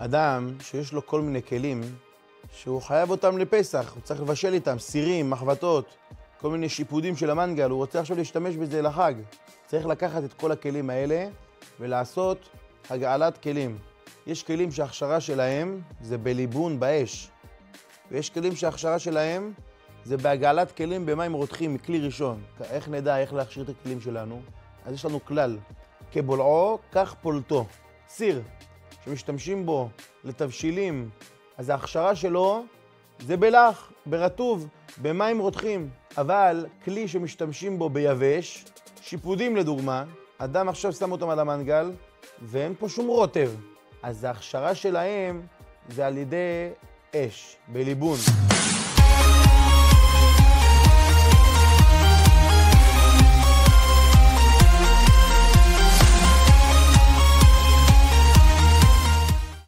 אדם שיש לו כל מיני כלים שהוא חייב אותם לפסח, הוא צריך לבשל איתם, סירים, מחבטות, כל מיני שיפודים של המנגל, הוא רוצה עכשיו להשתמש בזה לחג. צריך לקחת את כל הכלים האלה ולעשות הגעלת כלים. יש כלים שההכשרה שלהם זה בליבון באש, ויש כלים שההכשרה שלהם זה בהגעלת כלים במים רותחים מכלי ראשון. איך נדע איך להכשיר את הכלים שלנו? אז יש לנו כלל, כבולעו כך פולטו. סיר שמשתמשים בו לתבשילים, אז ההכשרה שלו זה בלח, ברטוב, במים רותחים. אבל כלי שמשתמשים בו ביבש, שיפודים לדוגמה, אדם עכשיו שם אותם על המנגל ואין פה שום רוטב. אז ההכשרה שלהם זה על ידי אש, בליבון.